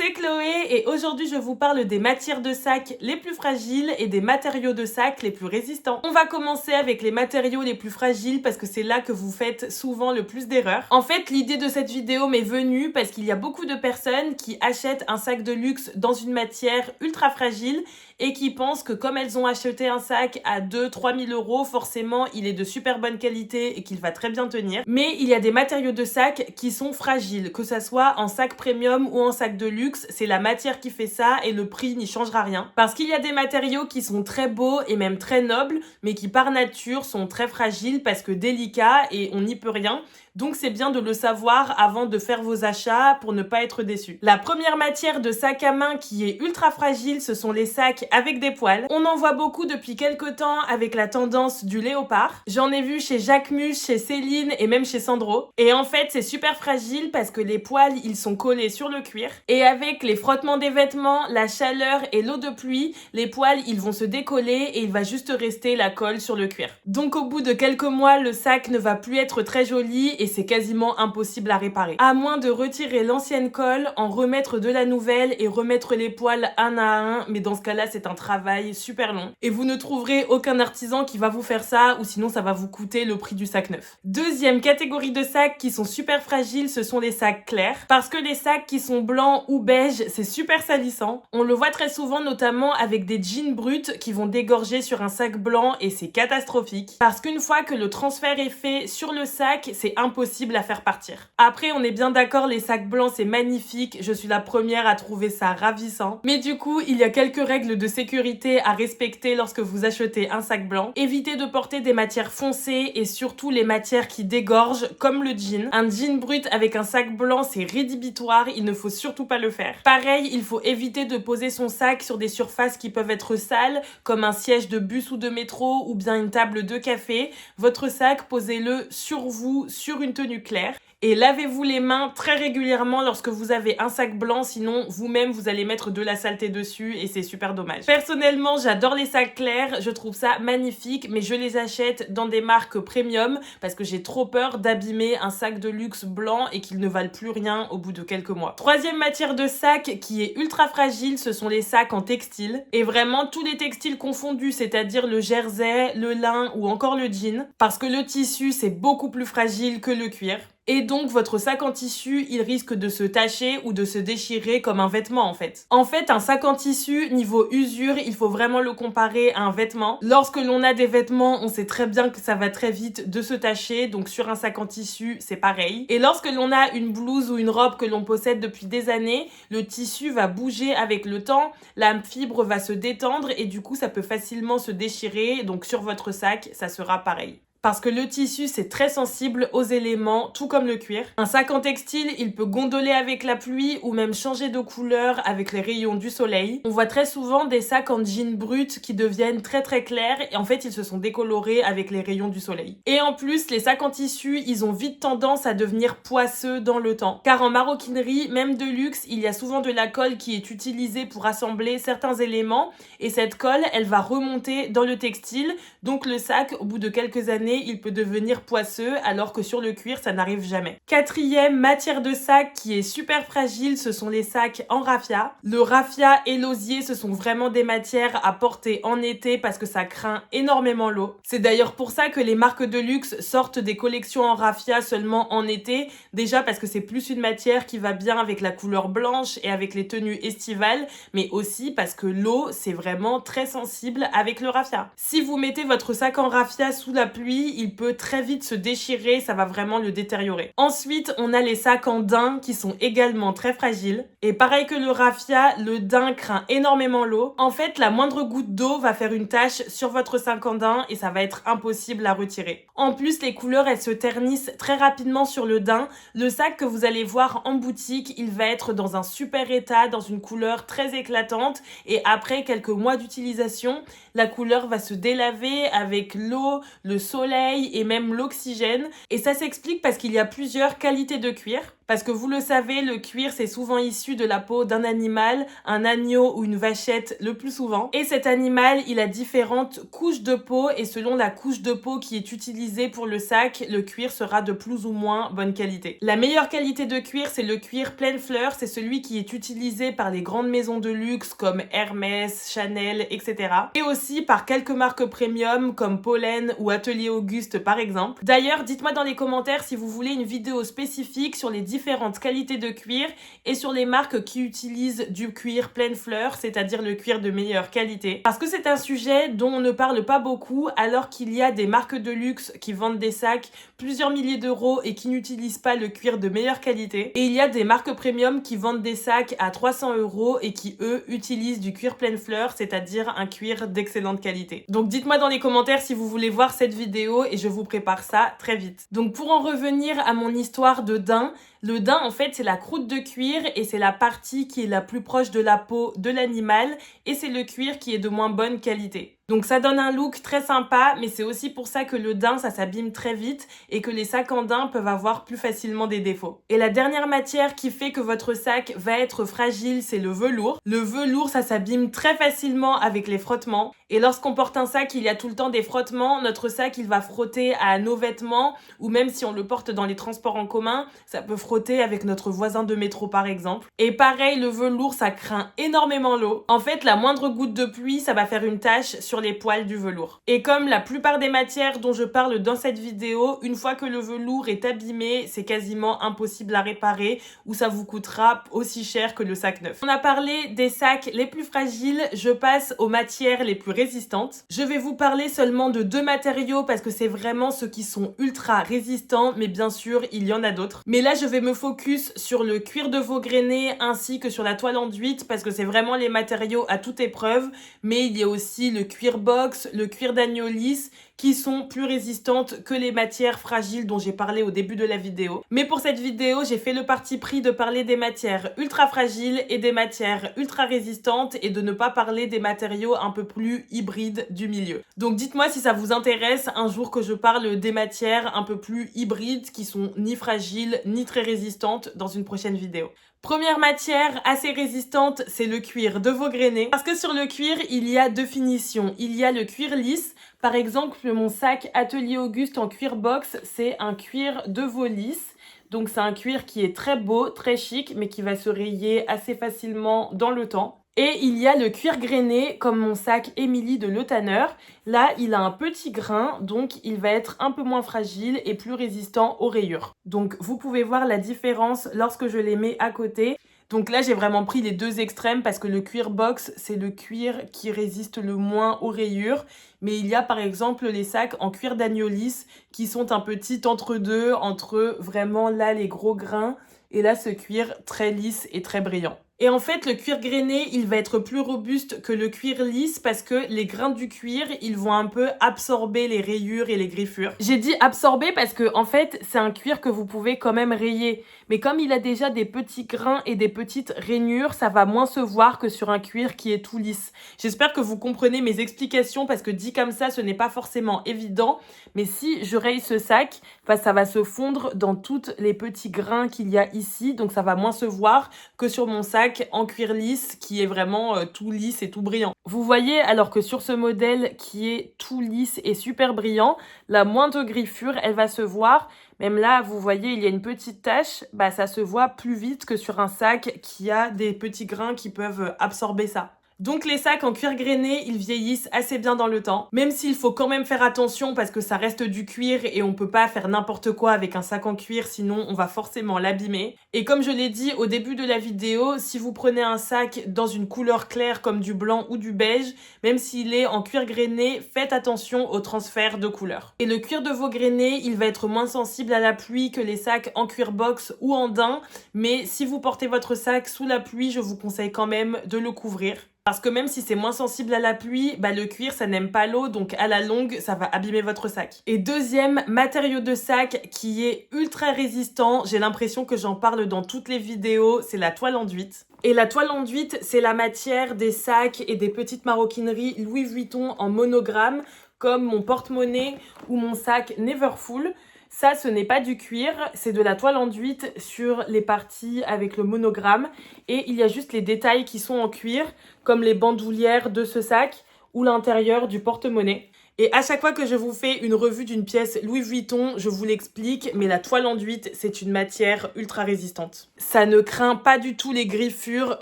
c'est Chloé et aujourd'hui je vous parle des matières de sac les plus fragiles et des matériaux de sac les plus résistants. On va commencer avec les matériaux les plus fragiles parce que c'est là que vous faites souvent le plus d'erreurs. En fait, l'idée de cette vidéo m'est venue parce qu'il y a beaucoup de personnes qui achètent un sac de luxe dans une matière ultra fragile et qui pensent que comme elles ont acheté un sac à 2-3 000 euros, forcément il est de super bonne qualité et qu'il va très bien tenir. Mais il y a des matériaux de sac qui sont fragiles, que ça soit en sac premium ou en sac de luxe, c'est la matière qui fait ça et le prix n'y changera rien. Parce qu'il y a des matériaux qui sont très beaux et même très nobles, mais qui par nature sont très fragiles parce que délicats et on n'y peut rien. Donc c'est bien de le savoir avant de faire vos achats pour ne pas être déçu. La première matière de sac à main qui est ultra fragile, ce sont les sacs avec des poils. On en voit beaucoup depuis quelques temps avec la tendance du léopard. J'en ai vu chez Jacquemus, chez Céline et même chez Sandro. Et en fait, c'est super fragile parce que les poils, ils sont collés sur le cuir. Et avec les frottements des vêtements, la chaleur et l'eau de pluie, les poils, ils vont se décoller et il va juste rester la colle sur le cuir. Donc au bout de quelques mois, le sac ne va plus être très joli et c'est quasiment impossible à réparer. À moins de retirer l'ancienne colle, en remettre de la nouvelle et remettre les poils un à un, mais dans ce cas-là, c'est un travail super long. Et vous ne trouverez aucun artisan qui va vous faire ça, ou sinon ça va vous coûter le prix du sac neuf. Deuxième catégorie de sacs qui sont super fragiles, ce sont les sacs clairs. Parce que les sacs qui sont blancs ou beiges, c'est super salissant. On le voit très souvent, notamment avec des jeans bruts qui vont dégorger sur un sac blanc et c'est catastrophique. Parce qu'une fois que le transfert est fait sur le sac, c'est impossible à faire partir. Après, on est bien d'accord, les sacs blancs, c'est magnifique. Je suis la première à trouver ça ravissant. Mais du coup, il y a quelques règles de sécurité à respecter lorsque vous achetez un sac blanc. Évitez de porter des matières foncées et surtout les matières qui dégorgent, comme le jean. Un jean brut avec un sac blanc, c'est rédhibitoire. Il ne faut surtout pas le faire. Pareil, il faut éviter de poser son sac sur des surfaces qui peuvent être sales, comme un siège de bus ou de métro ou bien une table de café. Votre sac, posez-le sur vous, sur une tenue claire. Et lavez-vous les mains très régulièrement lorsque vous avez un sac blanc, sinon vous-même vous allez mettre de la saleté dessus et c'est super dommage. Personnellement, j'adore les sacs clairs, je trouve ça magnifique, mais je les achète dans des marques premium parce que j'ai trop peur d'abîmer un sac de luxe blanc et qu'il ne valent plus rien au bout de quelques mois. Troisième matière de sac qui est ultra fragile, ce sont les sacs en textile. Et vraiment tous les textiles confondus, c'est-à-dire le jersey, le lin ou encore le jean, parce que le tissu c'est beaucoup plus fragile que le cuir. Et donc, votre sac en tissu, il risque de se tacher ou de se déchirer comme un vêtement, en fait. En fait, un sac en tissu, niveau usure, il faut vraiment le comparer à un vêtement. Lorsque l'on a des vêtements, on sait très bien que ça va très vite de se tacher. Donc, sur un sac en tissu, c'est pareil. Et lorsque l'on a une blouse ou une robe que l'on possède depuis des années, le tissu va bouger avec le temps. La fibre va se détendre et du coup, ça peut facilement se déchirer. Donc, sur votre sac, ça sera pareil. Parce que le tissu, c'est très sensible aux éléments, tout comme le cuir. Un sac en textile, il peut gondoler avec la pluie ou même changer de couleur avec les rayons du soleil. On voit très souvent des sacs en jean brut qui deviennent très très clairs et en fait, ils se sont décolorés avec les rayons du soleil. Et en plus, les sacs en tissu, ils ont vite tendance à devenir poisseux dans le temps. Car en maroquinerie, même de luxe, il y a souvent de la colle qui est utilisée pour assembler certains éléments et cette colle, elle va remonter dans le textile. Donc le sac, au bout de quelques années, il peut devenir poisseux alors que sur le cuir ça n'arrive jamais. Quatrième matière de sac qui est super fragile, ce sont les sacs en raffia. Le raffia et l'osier, ce sont vraiment des matières à porter en été parce que ça craint énormément l'eau. C'est d'ailleurs pour ça que les marques de luxe sortent des collections en raffia seulement en été, déjà parce que c'est plus une matière qui va bien avec la couleur blanche et avec les tenues estivales, mais aussi parce que l'eau c'est vraiment très sensible avec le raffia. Si vous mettez votre sac en raffia sous la pluie, il peut très vite se déchirer, ça va vraiment le détériorer. Ensuite, on a les sacs en daim qui sont également très fragiles. Et pareil que le raffia, le daim craint énormément l'eau. En fait, la moindre goutte d'eau va faire une tache sur votre sac en daim et ça va être impossible à retirer. En plus, les couleurs, elles se ternissent très rapidement sur le daim. Le sac que vous allez voir en boutique, il va être dans un super état, dans une couleur très éclatante. Et après quelques mois d'utilisation, la couleur va se délaver avec l'eau, le soleil et même l'oxygène. Et ça s'explique parce qu'il y a plusieurs qualités de cuir. Parce que vous le savez, le cuir c'est souvent issu de la peau d'un animal, un agneau ou une vachette le plus souvent. Et cet animal, il a différentes couches de peau et selon la couche de peau qui est utilisée pour le sac, le cuir sera de plus ou moins bonne qualité. La meilleure qualité de cuir, c'est le cuir pleine fleur, c'est celui qui est utilisé par les grandes maisons de luxe comme Hermès, Chanel, etc. Et aussi par quelques marques premium comme Pollen ou Atelier Auguste par exemple. D'ailleurs, dites-moi dans les commentaires si vous voulez une vidéo spécifique sur les différentes qualités de cuir et sur les marques qui utilisent du cuir pleine fleur, c'est-à-dire le cuir de meilleure qualité. Parce que c'est un sujet dont on ne parle pas beaucoup alors qu'il y a des marques de luxe qui vendent des sacs plusieurs milliers d'euros et qui n'utilisent pas le cuir de meilleure qualité. Et il y a des marques premium qui vendent des sacs à 300 € et qui eux utilisent du cuir pleine fleur, c'est-à-dire un cuir d'excellente qualité. Donc dites-moi dans les commentaires si vous voulez voir cette vidéo et je vous prépare ça très vite. Donc pour en revenir à mon histoire de daim, le daim en fait c'est la croûte de cuir et c'est la partie qui est la plus proche de la peau de l'animal et c'est le cuir qui est de moins bonne qualité. Donc ça donne un look très sympa, mais c'est aussi pour ça que le daim ça s'abîme très vite et que les sacs en daim peuvent avoir plus facilement des défauts. Et la dernière matière qui fait que votre sac va être fragile, c'est le velours. Le velours ça s'abîme très facilement avec les frottements. Et lorsqu'on porte un sac, il y a tout le temps des frottements. Notre sac il va frotter à nos vêtements ou même si on le porte dans les transports en commun, ça peut frotter avec notre voisin de métro par exemple. Et pareil, le velours ça craint énormément l'eau. En fait, la moindre goutte de pluie, ça va faire une tache sur les poils du velours. Et comme la plupart des matières dont je parle dans cette vidéo, une fois que le velours est abîmé, c'est quasiment impossible à réparer ou ça vous coûtera aussi cher que le sac neuf. On a parlé des sacs les plus fragiles, je passe aux matières les plus résistantes. Je vais vous parler seulement de 2 matériaux parce que c'est vraiment ceux qui sont ultra résistants, mais bien sûr, il y en a d'autres. Mais là, je vais me focus sur le cuir de veau grainé ainsi que sur la toile enduite parce que c'est vraiment les matériaux à toute épreuve, mais il y a aussi le cuir box, le cuir d'agneau lisse qui sont plus résistantes que les matières fragiles dont j'ai parlé au début de la vidéo. Mais pour cette vidéo, j'ai fait le parti pris de parler des matières ultra fragiles et des matières ultra résistantes et de ne pas parler des matériaux un peu plus hybrides du milieu. Donc dites-moi si ça vous intéresse un jour que je parle des matières un peu plus hybrides qui sont ni fragiles ni très résistantes dans une prochaine vidéo. Première matière assez résistante, c'est le cuir de veau grainé. Parce que sur le cuir, il y a 2 finitions. Il y a le cuir lisse. Par exemple, mon sac Atelier Auguste en cuir box, c'est un cuir de veau lisse. Donc c'est un cuir qui est très beau, très chic, mais qui va se rayer assez facilement dans le temps. Et il y a le cuir grainé, comme mon sac Emily de Le Tanner. Là, il a un petit grain, donc il va être un peu moins fragile et plus résistant aux rayures. Donc vous pouvez voir la différence lorsque je les mets à côté. Donc là, j'ai vraiment pris les 2 extrêmes parce que le cuir box, c'est le cuir qui résiste le moins aux rayures. Mais il y a par exemple les sacs en cuir d'agneau lisse qui sont un petit entre-deux, entre vraiment là les gros grains et là ce cuir très lisse et très brillant. Et en fait, le cuir grainé, il va être plus robuste que le cuir lisse parce que les grains du cuir, ils vont un peu absorber les rayures et les griffures. J'ai dit absorber parce que en fait, c'est un cuir que vous pouvez quand même rayer. Mais comme il a déjà des petits grains et des petites rainures, ça va moins se voir que sur un cuir qui est tout lisse. J'espère que vous comprenez mes explications parce que dit comme ça, ce n'est pas forcément évident. Mais si je raye ce sac, bah, ça va se fondre dans tous les petits grains qu'il y a ici. Donc ça va moins se voir que sur mon sac en cuir lisse qui est vraiment tout lisse et tout brillant. Vous voyez, alors que sur ce modèle qui est tout lisse et super brillant, la moindre griffure, elle va se voir. Même là, vous voyez, il y a une petite tache, bah ça se voit plus vite que sur un sac qui a des petits grains qui peuvent absorber ça. Donc les sacs en cuir grainé, ils vieillissent assez bien dans le temps, même s'il faut quand même faire attention parce que ça reste du cuir et on peut pas faire n'importe quoi avec un sac en cuir, sinon on va forcément l'abîmer. Et comme je l'ai dit au début de la vidéo, si vous prenez un sac dans une couleur claire comme du blanc ou du beige, même s'il est en cuir grainé, faites attention au transfert de couleur. Et le cuir de veau grainé, il va être moins sensible à la pluie que les sacs en cuir box ou en daim, mais si vous portez votre sac sous la pluie, je vous conseille quand même de le couvrir. Parce que même si c'est moins sensible à la pluie, bah le cuir ça n'aime pas l'eau, donc à la longue ça va abîmer votre sac. Et deuxième matériau de sac qui est ultra résistant, j'ai l'impression que j'en parle dans toutes les vidéos, c'est la toile enduite. Et la toile enduite, c'est la matière des sacs et des petites maroquineries Louis Vuitton en monogramme, comme mon porte-monnaie ou mon sac Neverfull. Ça, ce n'est pas du cuir, c'est de la toile enduite sur les parties avec le monogramme. Et il y a juste les détails qui sont en cuir, comme les bandoulières de ce sac ou l'intérieur du porte-monnaie. Et à chaque fois que je vous fais une revue d'une pièce Louis Vuitton, je vous l'explique, mais la toile enduite, c'est une matière ultra résistante. Ça ne craint pas du tout les griffures.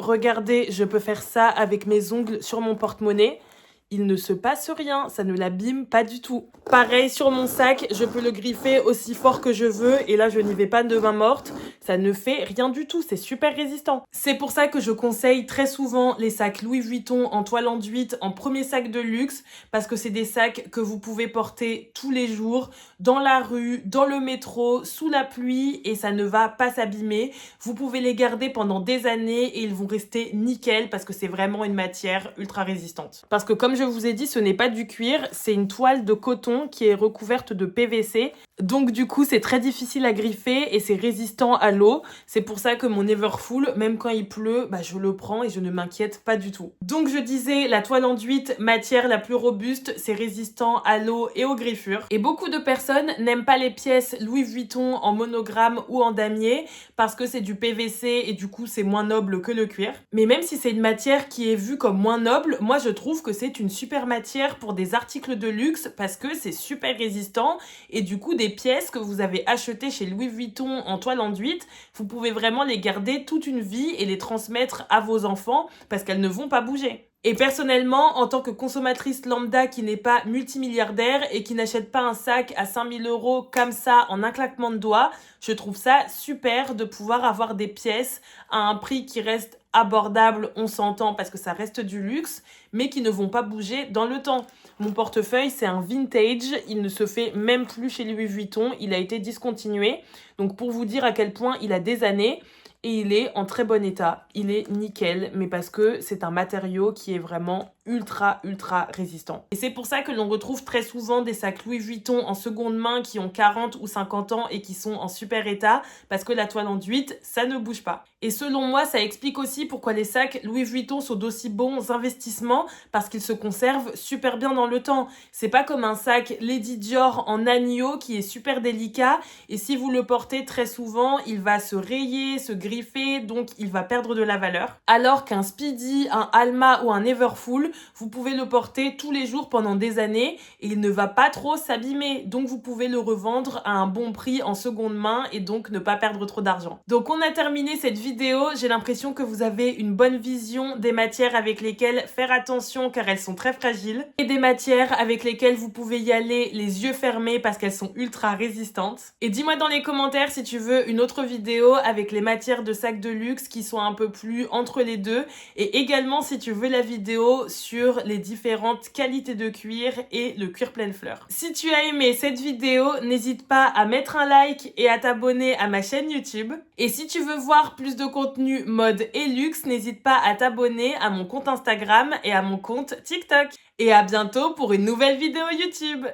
Regardez, je peux faire ça avec mes ongles sur mon porte-monnaie. Il ne se passe rien, ça ne l'abîme pas du tout. Pareil sur mon sac, je peux le griffer aussi fort que je veux et là je n'y vais pas de main morte. Ça ne fait rien du tout, c'est super résistant. C'est pour ça que je conseille très souvent les sacs Louis Vuitton en toile enduite en premier sac de luxe parce que c'est des sacs que vous pouvez porter tous les jours, dans la rue, dans le métro, sous la pluie et ça ne va pas s'abîmer. Vous pouvez les garder pendant des années et ils vont rester nickel parce que c'est vraiment une matière ultra résistante. Parce que comme je vous ai dit, ce n'est pas du cuir, c'est une toile de coton qui est recouverte de PVC. Donc du coup, c'est très difficile à griffer et c'est résistant à l'eau. C'est pour ça que mon Everfull, même quand il pleut, je le prends et je ne m'inquiète pas du tout. Donc je disais, la toile enduite, matière la plus robuste, c'est résistant à l'eau et aux griffures. Et beaucoup de personnes n'aiment pas les pièces Louis Vuitton en monogramme ou en damier parce que c'est du PVC et du coup c'est moins noble que le cuir. Mais même si c'est une matière qui est vue comme moins noble, moi je trouve que c'est une super matière pour des articles de luxe parce que c'est super résistant et du coup des pièces que vous avez achetées chez Louis Vuitton en toile enduite, vous pouvez vraiment les garder toute une vie et les transmettre à vos enfants parce qu'elles ne vont pas bouger. Et personnellement, en tant que consommatrice lambda qui n'est pas multimilliardaire et qui n'achète pas un sac à 5000 € comme ça en un claquement de doigts, je trouve ça super de pouvoir avoir des pièces à un prix qui reste abordable, on s'entend parce que ça reste du luxe, mais qui ne vont pas bouger dans le temps. Mon portefeuille, c'est un vintage, il ne se fait même plus chez Louis Vuitton, il a été discontinué. Donc pour vous dire à quel point il a des années, et il est en très bon état, il est nickel, mais parce que c'est un matériau qui est vraiment ultra résistant. Et c'est pour ça que l'on retrouve très souvent des sacs Louis Vuitton en seconde main qui ont 40 ou 50 ans et qui sont en super état, parce que la toile enduite, ça ne bouge pas. Et selon moi, ça explique aussi pourquoi les sacs Louis Vuitton sont d'aussi bons investissements, parce qu'ils se conservent super bien dans le temps. C'est pas comme un sac Lady Dior en agneau qui est super délicat, et si vous le portez très souvent, il va se rayer, se griffer, donc il va perdre de la valeur. Alors qu'un Speedy, un Alma ou un Everfull, vous pouvez le porter tous les jours pendant des années et il ne va pas trop s'abîmer. Donc vous pouvez le revendre à un bon prix en seconde main et donc ne pas perdre trop d'argent. Donc on a terminé cette vidéo. J'ai l'impression que vous avez une bonne vision des matières avec lesquelles faire attention car elles sont très fragiles et des matières avec lesquelles vous pouvez y aller les yeux fermés parce qu'elles sont ultra résistantes. Et dis-moi dans les commentaires si tu veux une autre vidéo avec les matières de sacs de luxe qui sont un peu plus entre les deux et également si tu veux la vidéo sur les différentes qualités de cuir et le cuir pleine fleur. Si tu as aimé cette vidéo, n'hésite pas à mettre un like et à t'abonner à ma chaîne YouTube. Et si tu veux voir plus de contenu mode et luxe, n'hésite pas à t'abonner à mon compte Instagram et à mon compte TikTok. Et à bientôt pour une nouvelle vidéo YouTube.